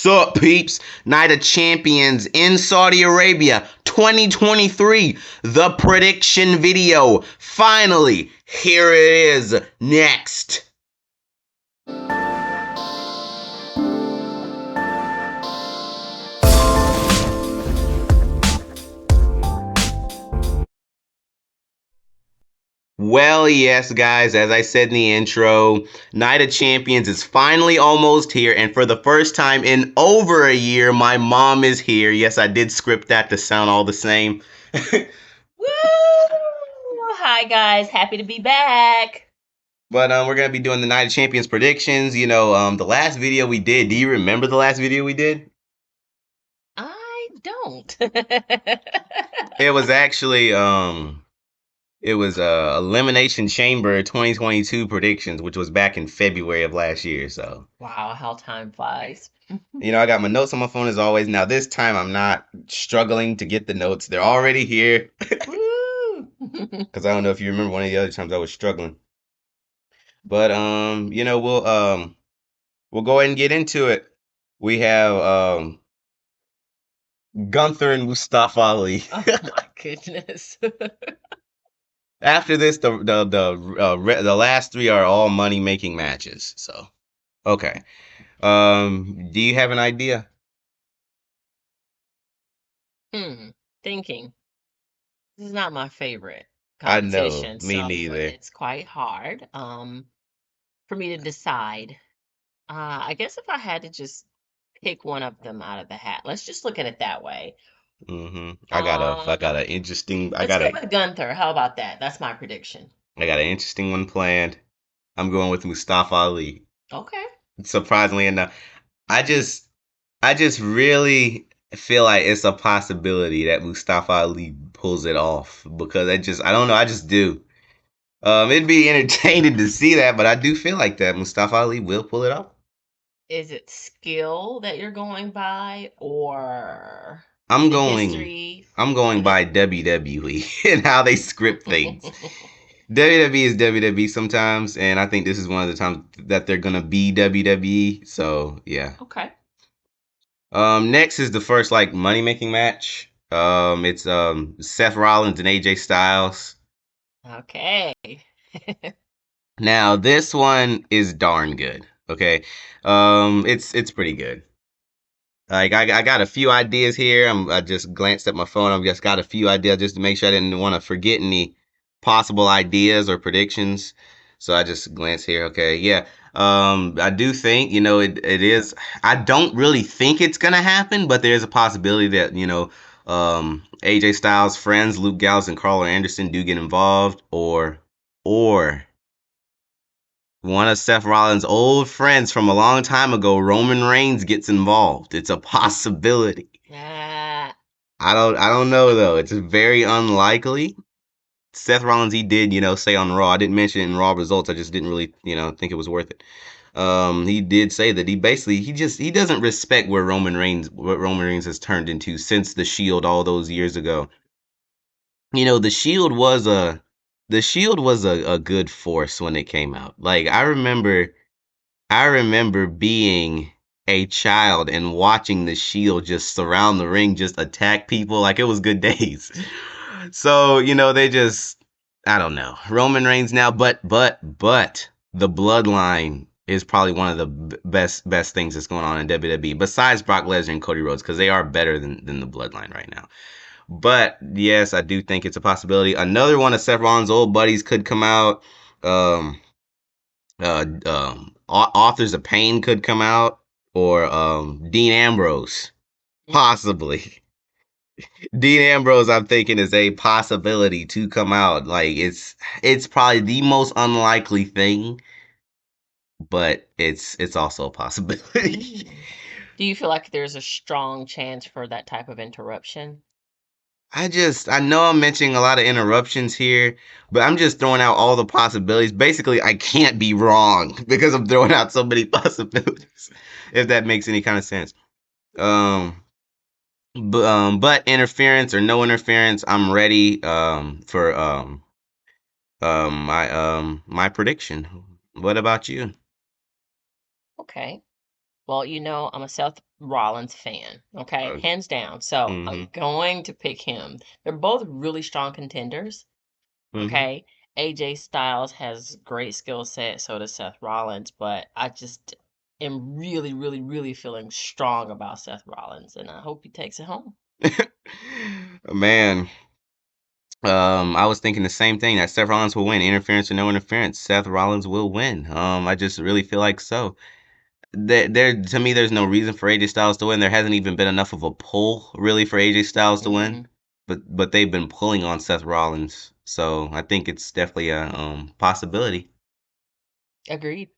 What's up, peeps? Night of Champions in Saudi Arabia 2023. The prediction video. Finally, here it is. Next. Well, yes, guys, as I said in the intro, Night of Champions is finally almost here, and for the first time in over a year, my mom is here. Yes, I did script that to sound all the same. Woo! Hi, guys. Happy to be back. But we're going to be doing the Night of Champions predictions. You know, the last video we did, do you remember the last video we did? I don't. It was actually, it was Elimination Chamber 2022 predictions, which was back in February of last year, so. Wow, how time flies. You know, I got my notes on my phone as always. Now this time I'm not struggling to get the notes. They're already here. Woo! Because I don't know if you remember one of the other times I was struggling. But you know, we'll go ahead and get into it. We have Gunther and Mustafa Ali. Oh my goodness. After this, the last three are all money making matches. So, okay. Do you have an idea? Thinking. This is not my favorite I know, competition, me so neither. it's quite hard for me to decide. I guess if I had to just pick one of them out of the hat, let's just look at it that way. I got an interesting. Let's go with Gunther. How about that? That's my prediction. I got an interesting one planned. I'm going with Mustafa Ali. Okay. Surprisingly enough, I just really feel like it's a possibility that Mustafa Ali pulls it off because I don't know, I just do. It'd be entertaining to see that, but I do feel like that Mustafa Ali will pull it off. Is it skill that you're going by or I'm the going history? by WWE and how they script things. WWE is WWE sometimes, and I think this is one of the times that they're gonna be WWE. So yeah. Okay. Next is the first like money making match. It's Seth Rollins and AJ Styles. Okay. Now this one is darn good. Okay. It's pretty good. Like I got a few ideas here. I just glanced at my phone. I've just got a few ideas just to make sure I didn't want to forget any possible ideas or predictions. So I just glanced here. Okay, yeah. I do think, you know, it is. I don't really think it's gonna happen, but there is a possibility that, you know, AJ Styles' friends, Luke Gallows and Carl Anderson, do get involved, or one of Seth Rollins' old friends from a long time ago, Roman Reigns, gets involved. It's a possibility. Ah, I don't know though. It's very unlikely. Seth Rollins, he did, you know, say on Raw. I didn't mention it in Raw results. I just didn't really, you know, think it was worth it. He did say that he doesn't respect what Roman Reigns has turned into since the Shield all those years ago. You know, the Shield was a good force when it came out. Like I remember being a child and watching the Shield just surround the ring, just attack people. Like it was good days. So, you know, I don't know. Roman Reigns now, but the Bloodline is probably one of the best things that's going on in WWE besides Brock Lesnar and Cody Rhodes because they are better than the Bloodline right now. But yes, I do think it's a possibility. Another one of Seth Rollins' old buddies could come out. Um, Authors of Pain could come out, or Dean Ambrose, possibly. Dean Ambrose, I'm thinking, is a possibility to come out. Like it's probably the most unlikely thing, but it's also a possibility. do you feel like there's a strong chance for that type of interruption? I know I'm mentioning a lot of interruptions here, but I'm just throwing out all the possibilities. Basically, I can't be wrong because I'm throwing out so many possibilities, if that makes any kind of sense. Um, but interference or no interference, I'm ready for my prediction. What about you? Okay. Well, I'm a Seth Rollins fan, okay? Hands down. So Mm-hmm. I'm going to pick him. They're both really strong contenders, Mm-hmm. okay? AJ Styles has great skill set, so does Seth Rollins, but I just am really, really, really feeling strong about Seth Rollins, and I hope he takes it home. Man, I was thinking the same thing that Seth Rollins will win. Interference or no interference, Seth Rollins will win. I just really feel like so. There to me, there's no reason for AJ Styles to win. There hasn't even been enough of a pull really for AJ Styles to win, Hmm. but they've been pulling on Seth Rollins, so I think it's definitely a possibility. Agreed.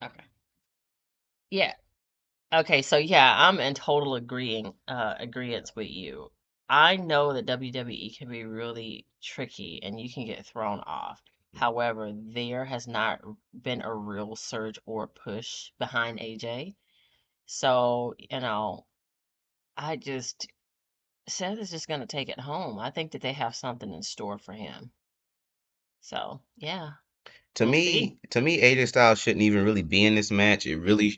Okay. Yeah. Okay, so yeah, I'm in total agreement with you. I know that WWE can be really tricky and you can get thrown off. However, there has not been a real surge or push behind AJ. So, I just Seth is just gonna take it home. I think that they have something in store for him. So, yeah, we'll see. To me, AJ Styles shouldn't even really be in this match. It really,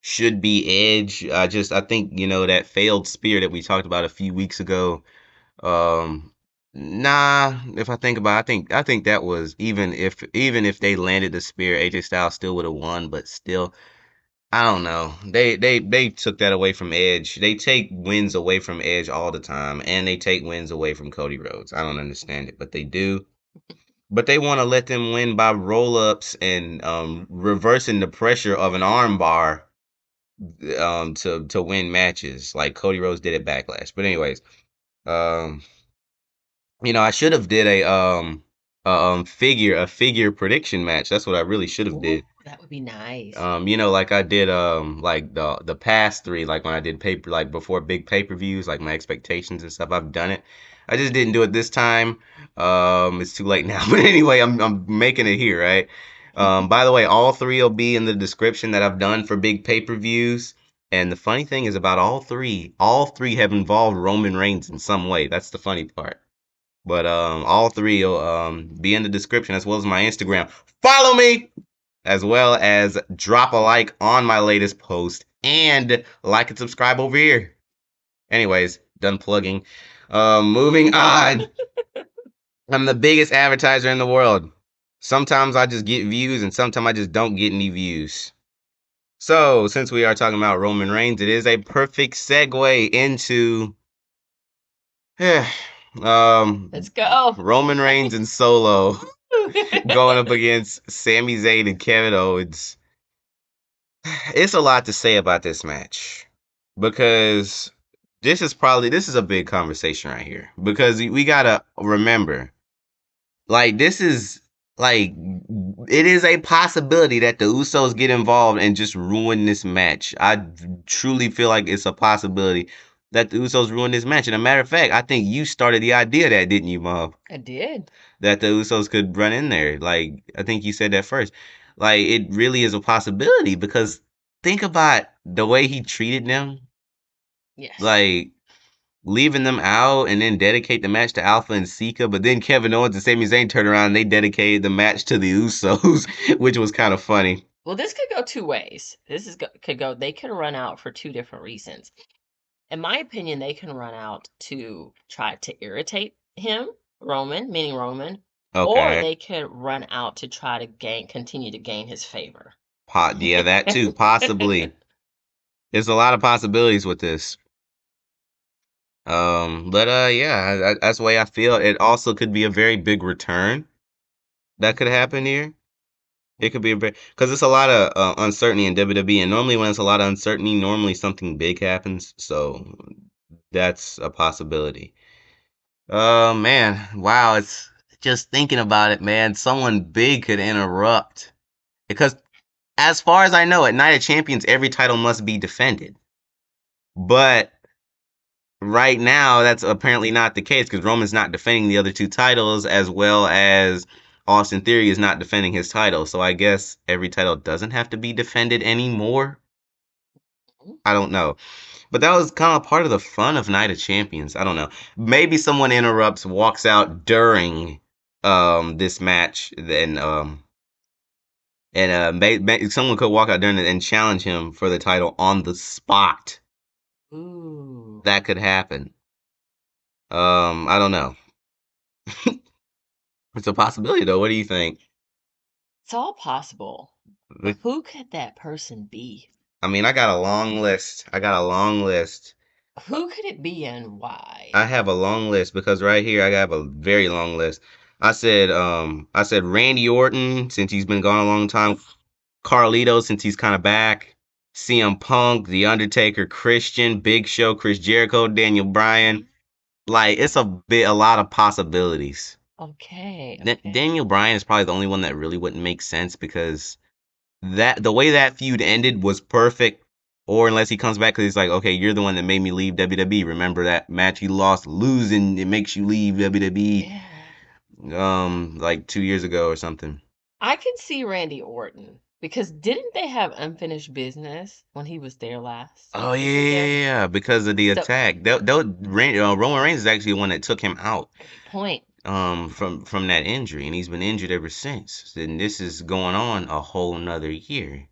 should be Edge. I think, that failed spear that we talked about a few weeks ago. Um, nah, if I think about it, I think that was even if they landed the spear, AJ Styles still would have won, but still, I don't know. They took that away from Edge. They take wins away from Edge all the time, and they take wins away from Cody Rhodes. I don't understand it, but they do. But they want to let them win by roll ups and reversing the pressure of an arm bar to win matches like Cody Rhodes did at Backlash. But anyways, um I should have did a figure prediction match. That's what I really should have Ooh, did. that would be nice. Like I did like the past three, like when I did paper like before big pay-per-views, like my expectations and stuff. I've done it. I just didn't do it this time. It's too late now. But anyway, I'm making it here, right? By the way, all three will be in the description that I've done for big pay-per-views. And the funny thing is about all three have involved Roman Reigns in some way. That's the funny part. But all three will be in the description as well as my Instagram. Follow me as well as drop a like on my latest post and like and subscribe over here. Anyways, done plugging. Moving on. I'm the biggest advertiser in the world. Sometimes I just get views and sometimes I just don't get any views. So, since we are talking about Roman Reigns, it is a perfect segue into um Let's go. Roman Reigns and Solo going up against Sami Zayn and Kevin Owens. It's a lot to say about this match because this is a big conversation right here because we gotta remember like this is like it is a possibility that the Usos get involved and just ruin this match. I truly feel like it's a possibility that the Usos ruin this match. And a matter of fact, I think you started the idea that, didn't you, Mom? I did. That the Usos could run in there. Like I think you said that first. Like it really is a possibility because think about the way he treated them, Yes. like leaving them out and then dedicate the match to Alpha and Sika. But then Kevin Owens and Sami Zayn turned around and they dedicated the match to the Usos, which was kind of funny. Well, this could go two ways. Could go, they could run out for two different reasons. In my opinion, they can run out to try to irritate him, Roman, meaning Roman, or Okay, they could run out to try to continue to gain his favor. yeah, that too, possibly. There's a lot of possibilities with this. But yeah, that's the way I feel. It also could be a very big return that could Mhm. happen here. It could be a bit because it's a lot of uncertainty in WWE, and normally when it's a lot of uncertainty, normally something big happens. So that's a possibility. Man, wow! It's just thinking about it, man. Someone big could interrupt because, as far as I know, at Night of Champions, every title must be defended. But right now, that's apparently not the case because Roman's not defending the other two titles, as well as Austin Theory is not defending his title. So I guess every title doesn't have to be defended anymore. I don't know. But that was kind of part of the fun of Night of Champions. I don't know. Maybe someone interrupts, walks out during this match, then and someone could walk out there and challenge him for the title on the spot. Ooh. That could happen. I don't know. It's a possibility though. What do you think? It's all possible. But who could that person be? I mean, I got a long list. I got a long list. Who could it be and I why? have a long list because right here I have a very long list. I said Randy Orton since he's been gone a long time, Carlito since he's kind of back, CM Punk, The Undertaker, Christian, Big Show, Chris Jericho, Daniel Bryan. Like it's a lot of possibilities. Okay, okay. Daniel Bryan is probably the only one that really wouldn't make sense because that the way that feud ended was perfect. Or unless he comes back because he's like, okay, you're the one that made me leave WWE. Remember that match you lost, losing, it makes you leave Yeah. WWE, like 2 years ago or something. I can see Randy Orton because didn't they have unfinished business when he was there last? Oh yeah, Wasn't yeah, there? yeah, because of the So, attack. Roman Reigns is actually the one that took him out, great point. from that injury, and he's been injured ever since. And this is going on a whole nother year.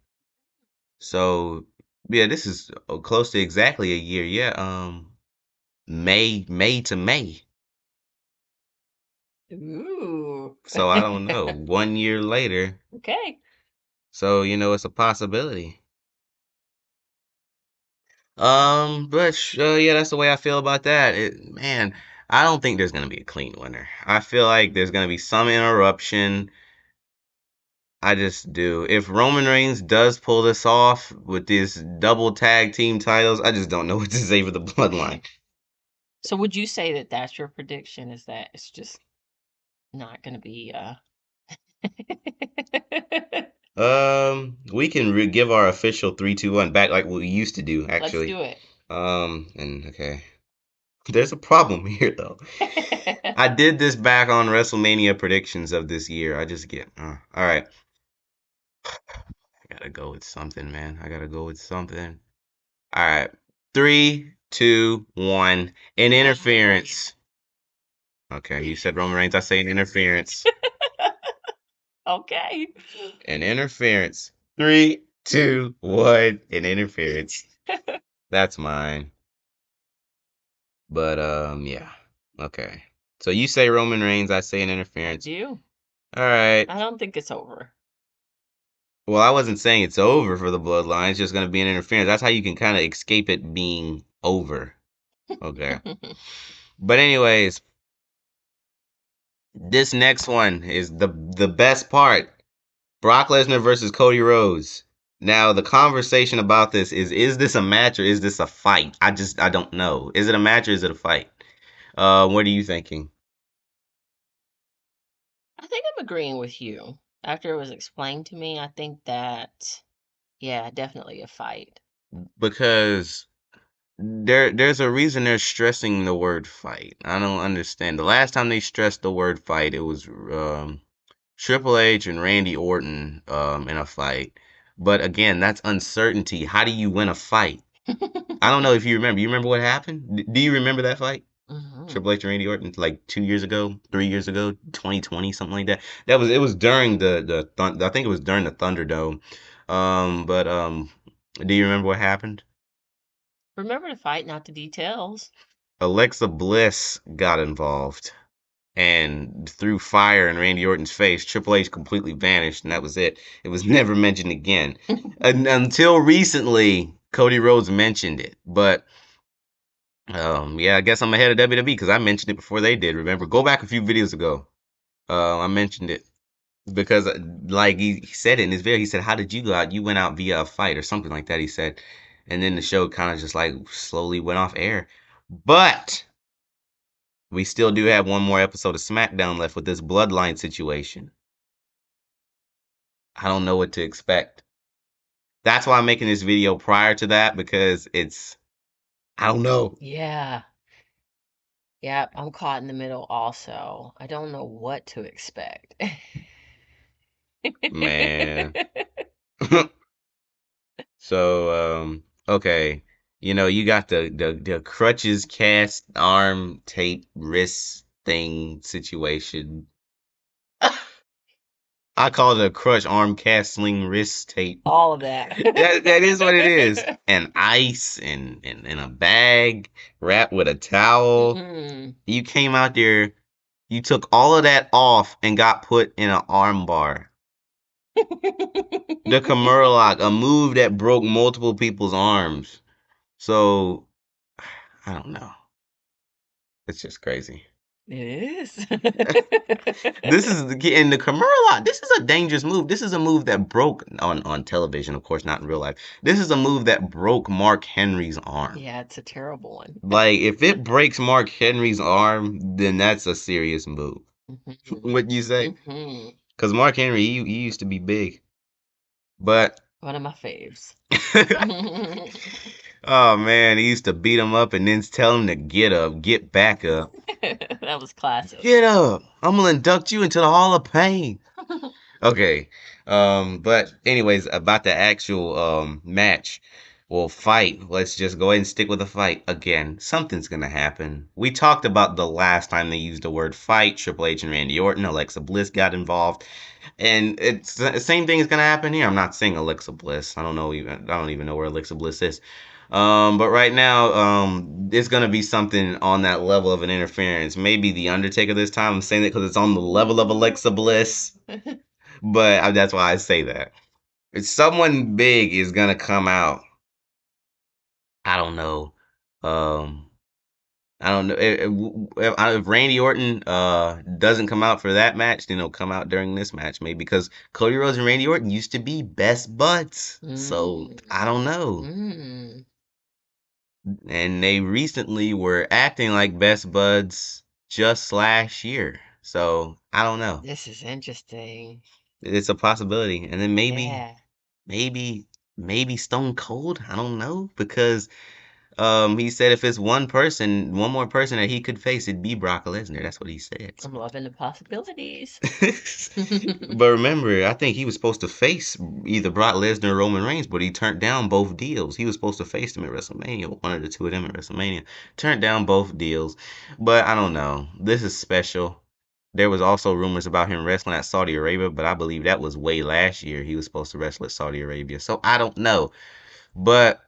So yeah, this is close to exactly a year. Yeah, May to May. Ooh. So I don't know. 1 year later. Okay. So it's a possibility. But yeah, that's the way I feel about that. Man, I don't think there's gonna be a clean winner. I feel like there's gonna be some interruption. I just do. If Roman Reigns does pull this off with these double tag team titles, I just don't know what to say for the Bloodline. So would you say that that's your prediction is that it's just not going to be We can give our official 3, 2, 1 back like what we used to do, Let's actually. do it. And okay. There's a problem here though. I did this back on WrestleMania predictions of this year. I just get all right. I gotta go with something, man. I gotta go with something. All right. 3, 2, 1. An interference. Okay, you said Roman Reigns. I say an interference. Okay. An interference. 3, 2, 1. An interference. That's mine. But yeah. Okay. So you say Roman Reigns. I say an I interference. do. All right. I don't think it's over. Well, I wasn't saying it's over for the bloodline. It's just going to be an interference. That's how you can kind of escape it being over. Okay. But anyways, this next one is the best part. Brock Lesnar versus Cody Rhodes. Now, the conversation about this is this a match or is this a fight? I don't know. Is it a match or is it a fight? What are you thinking? I think I'm agreeing with you. After it was explained to me, I think that, yeah, definitely a fight. Because there's a reason they're stressing the word fight. I don't understand. The last time they stressed the word fight, it was Triple H and Randy Orton in a fight. But again, that's uncertainty. How do you win a fight? I don't know if you remember. You remember what happened? Do you remember that fight? Hmm. Triple H and Randy Orton, like 2 years ago, 3 years ago, 2020, something like that. It was during I think it was during the Thunderdome. But do you remember what happened? Remember the fight, not the details. Alexa Bliss got involved and threw fire in Randy Orton's face. Triple H completely vanished, and that was it. It was never mentioned again. Until recently, Cody Rhodes mentioned it. But yeah, I guess I'm ahead of WWE because I mentioned it before they did. Remember, go back a few videos ago. I mentioned it because, like he said it in his video, he said, "How did you go out? You went out via a fight or something like that." He said, and then the show kind of just like slowly went off air. But we still do have one more episode of SmackDown left with this Bloodline situation. I don't know what to expect. That's why I'm making this video prior to that because I don't know. Yeah. Yeah, I'm caught in the middle also. I don't know what to expect. Man. So, okay. You got the crutches, cast, arm, tape, wrist thing situation. I call it a crush arm cast sling wrist tape. All of that. That is what it is. And ice and a bag wrapped with a towel. Mm. You came out there, you took all of that off and got put in an arm bar. The Kimura lock, a move that broke multiple people's arms. So I don't know. It's just crazy. It is. This is in the Kimura lock. This is a dangerous move. This is a move that broke on television, of course, not in real life. This is a move that broke Mark Henry's arm. Yeah, it's a terrible one. Like if it breaks Mark Henry's arm, then that's a serious move. Mhm. What you say? Mhm. Because Mark Henry, he used to be big, but One of my faves. oh man, he used to beat him up and then tell him to get up, get back up, That was classic. get up. I'm gonna induct you into the Hall of Pain. Okay. But anyways, about the actual match. Well, fight. Let's just go ahead and stick with the fight. Again, something's gonna happen. We talked about the last time they used the word fight. Triple H and Randy Orton, Alexa Bliss got involved. And it's the same thing is gonna happen here. I'm not saying Alexa Bliss. I don't even know where Alexa Bliss is. But right now, it's gonna be something on that level of an interference. Maybe the Undertaker this time. I'm saying it because it's on the level of Alexa Bliss. But that's why I say that. If someone big is gonna come out, I don't know. Um, I don't know if Randy Orton doesn't come out for that match, then he'll come out during this match, maybe because Cody Rhodes and Randy Orton used to be best buds. So Mm. I don't know. Mm. And they recently were acting like best buds just last year. So I don't know. This is interesting. It's a possibility. And then Yeah. maybe, maybe Stone Cold. I don't know because he said if it's one more person that he could face, it'd be Brock Lesnar. That's what he said. I'm loving the possibilities. But remember, I think he was supposed to face either Brock Lesnar or Roman Reigns, but he turned down both deals. He was supposed to face them at WrestleMania, one of the two of them at WrestleMania. Turned down both deals. But I don't know. This is special. There was also rumors about him wrestling at Saudi Arabia, but I believe that was way last year. He was supposed to wrestle at Saudi Arabia. So I don't know. But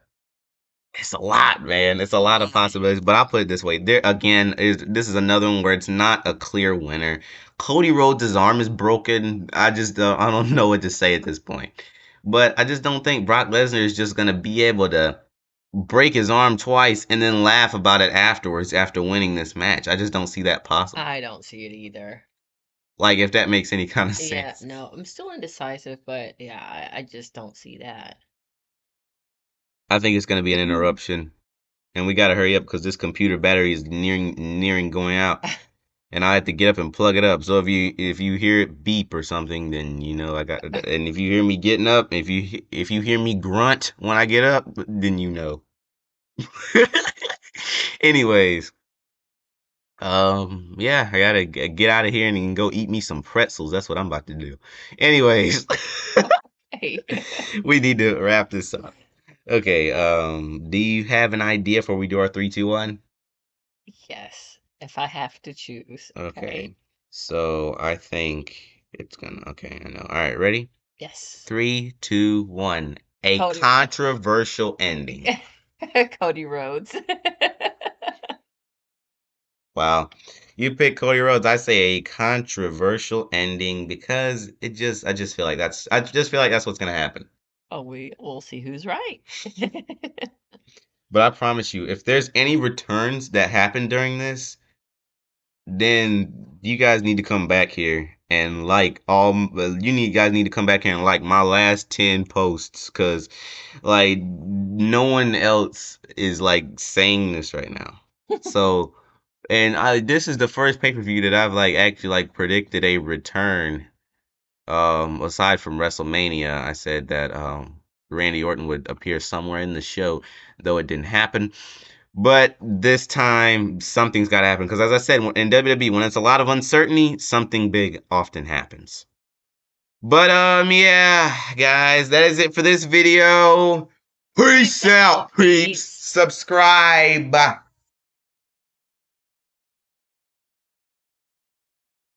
it's a lot, man. It's a lot of possibilities. But I'll put it this way. There again is this is another one where it's not a clear winner. Cody Rhodes' arm is broken. I don't know what to say at this point. But I just don't think Brock Lesnar is just gonna be able to break his arm twice and then laugh about it afterwards after winning this match. I just don't see that possible. I don't see it either. Like if that makes any kind of Yeah, sense. no, I'm still indecisive, but yeah, I just don't see that. I think it's gonna be an interruption. And we gotta hurry up because this computer battery is nearing going out. And I have to get up and plug it up. So if you hear it beep or something, then you know I got. And if you hear me getting up, if you hear me grunt when I get up, then you know. Anyways, yeah, I gotta get out of here and go eat me some pretzels. That's what I'm about to do. Anyways, Hey. we need to wrap this up. Okay. Do you have an idea for we do our 3, 2, 1? Yes, if I have to choose, okay? Okay. So I think it's gonna. Okay, I know. All right, ready? Yes. 3, 2, 1. A Cody Rhodes. controversial ending. Cody Rhodes. Wow. You pick Cody Rhodes. I say a controversial ending because I just feel like that's what's gonna happen. Oh, we'll see who's right. But I promise you, if there's any returns that happen during this, then you guys need to come back here and like all you need guys need to come back here and like my last 10 posts because like no one else is like saying this right now. So and I this is the first pay-per-view that I've like actually like predicted a return. Aside from WrestleMania, I said that Randy Orton would appear somewhere in the show, though it didn't happen. But this time, something's got to happen. Because as I said, in WWE, when it's a lot of uncertainty, something big often happens. But, yeah, guys, that is it for this video. Peace Peace out, out, peeps. peeps. Subscribe.